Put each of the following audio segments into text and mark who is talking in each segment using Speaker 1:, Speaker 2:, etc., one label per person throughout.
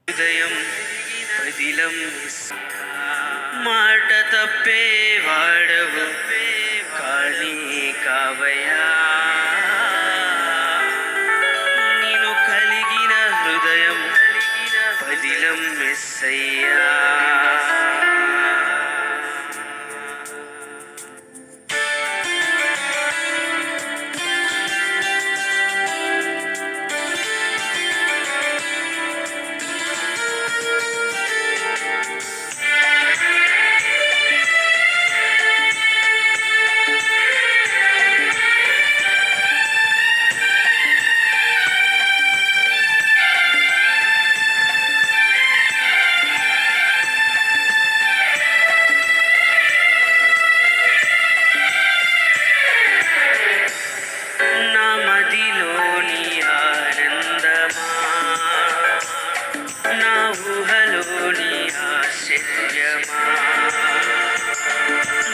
Speaker 1: హృదయం పదిలం మాట తప్పే వాడవు కానీ కావయా. నేను కలిగిన హృదయం పదిలం మెస్సయ్యా.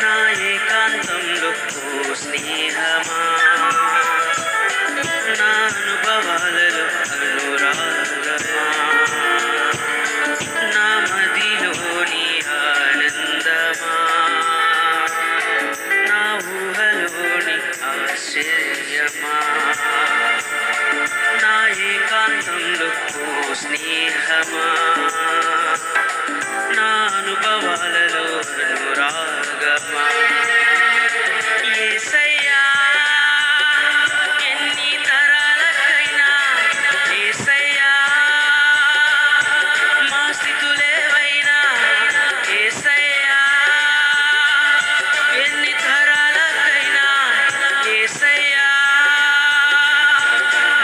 Speaker 1: నా ఏకాంతంలో ఓ స్నేహమా, నా అనుభవాలలో అనురాగమా, నా మదిలోని ఆనందమా, నా ఊహలోని ఆశ్చర్యమా, నా ఏకాంతంలో ఓ స్నేహమా, నా అనుభవాలలో అనురాగమా. యేసయ్యా ఎన్ని తరాలకైనా, యేసయ్యా మా స్థితులేవైనా, యేసయ్యా ఎన్ని తరాలకైనా, యేసయ్యా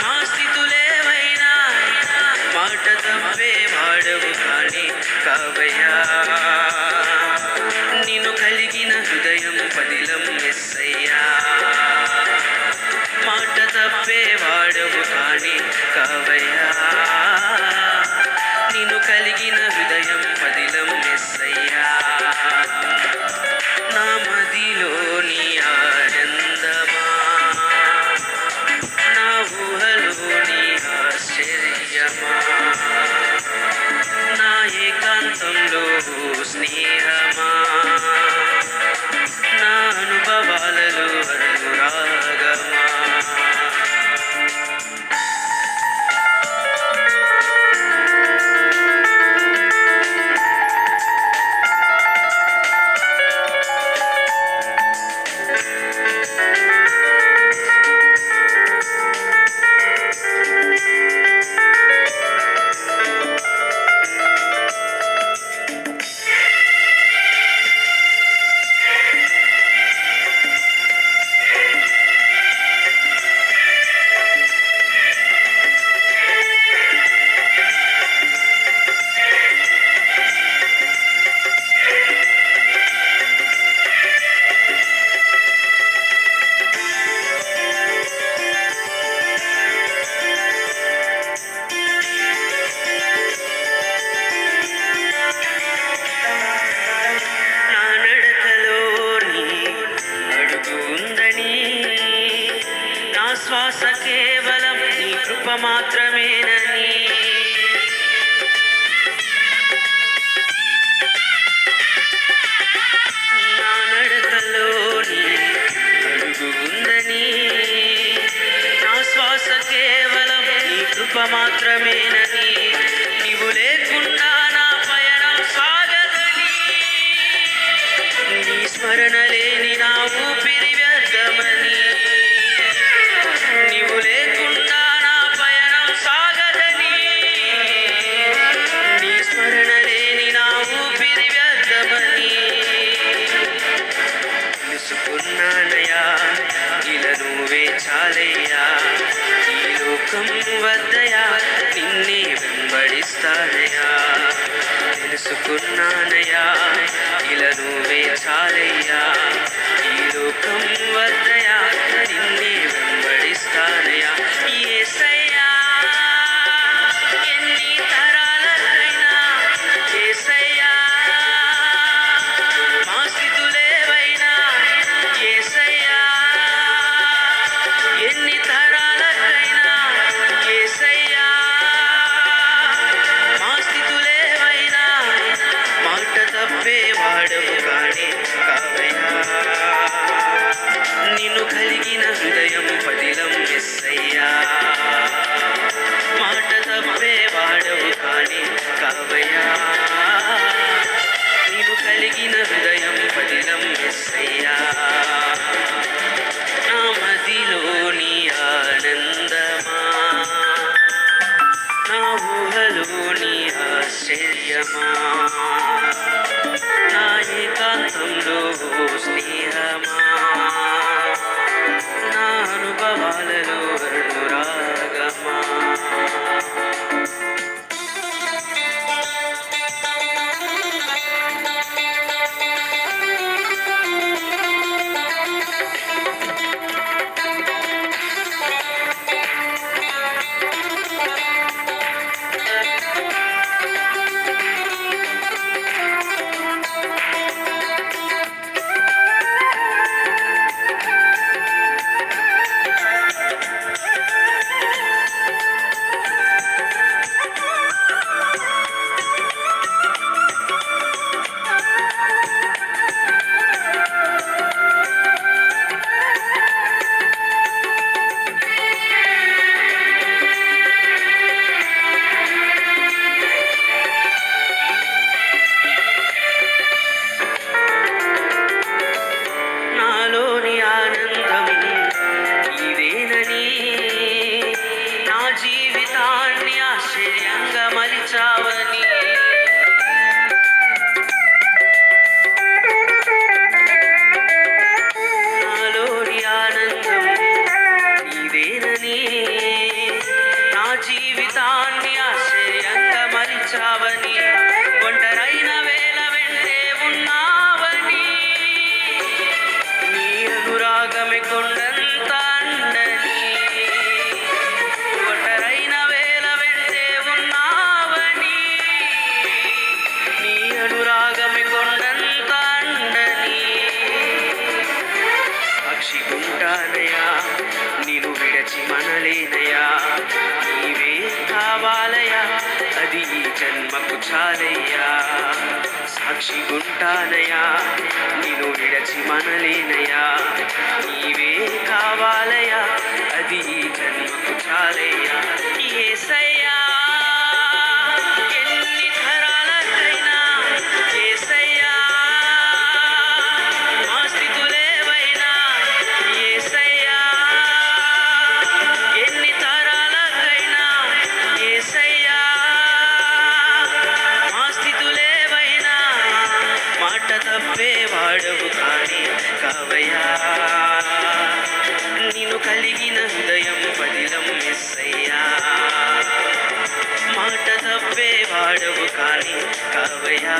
Speaker 1: మా స్థితులేవైనా మాట తప్పే వాడవు కానీ కావయ్యా. నిన్ను కలిగిన హృదయం పదిలం యేసయ్యా. మాట తప్పే వాడవు కానీ కావయ్యా. నిన్ను కలిగిన హృదయం పదిలం యేసయ్యా. నా మదిలోని ఆనందమా, నా ఊహలోని ఆశ్చర్యమా, నా ఏకాంతంలో స్నేహమా, నా అనుభవాలలో అనురాగమా. శ్వాస కేవలం నీ కృప మాత్రమేనని, నా నడకలో నీ అడుగు ఉందని, నా శ్వాస కేవలం నీ కృప మాత్రమేనని, నీవు లేకుండా నా పయనం సాగదని, నీ స్మరణ లేని నా ఊపిరి వ్యర్థమని, నీవు లేకుండా నా పయనం సాగదని, నీ స్మరణ లేని నా ఊపిరి వ్యర్థమని తెలుసుకున్నానయ్యా. ఇలా నువ్వే చాలయ్యా, ఈ లోకం వద్దయా నిన్నే వెంబడిస్తానయ్యా. తెలుసుకున్నానయ్యా, ఇలా నువ్వే చాలయ్యా, ఈ లోకం వద్దయా నిన్నే వెంబడిస్తానయ్యా. యేసయ్యా ఎన్ని తరాలకైనా, యేసయ్యా మా స్థితులేవైనా, యేసయ్యా ఎన్ని తరాలకైనా, యేసయ్యా మా స్థితి కృపలోని ఆశ్చర్యమా, నా ఏకాంతంలో స్నేహమా, నా అనుభవాలలో అనురాగమా. నాలోని ఆనందం నీవేనని, నా జీవితాన్ని ఆశ్చర్యంగా మలిచావని. నాలోని ఆనందం నీవేనని, నా జీవితాన్ని ఆశ్చర్యంగా మలిచావని. ఒంటరైన వేళ వెంటే ఉన్నావని, నీ అనురాగమే కొండంత అండని. ఒంటరైన వేళ వెంటే ఉన్నావని, నీ అనురాగమే కొండంత అండని. సాక్షిగుంటానయా, నిన్ను విడచి మనలేనయా. నీవే కావాలయా, అది ఈ జన్మకు చాలయ్యా. సాక్షిగుంటానయా, నిన్ను విడచి మనలేనయా. నీవే కావాలయా, అది ఈ జన్మకు చాలయ్యా. యేసయ్యా, ఎన్ని తరాలకైనా యేసయ్యా, మా స్థితులేవైనా యేసయ్యా, ఎన్ని తరాలకైనా యేసయ్యా, మా స్థితులేవైనా మాట తప్పే వాడవు కానీ కావయ్యా. నిన్ను కలిగిన హృదయం పదిలం యేసయ్యా, మాట తప్పే వాడవు కానీ కావయ్యా.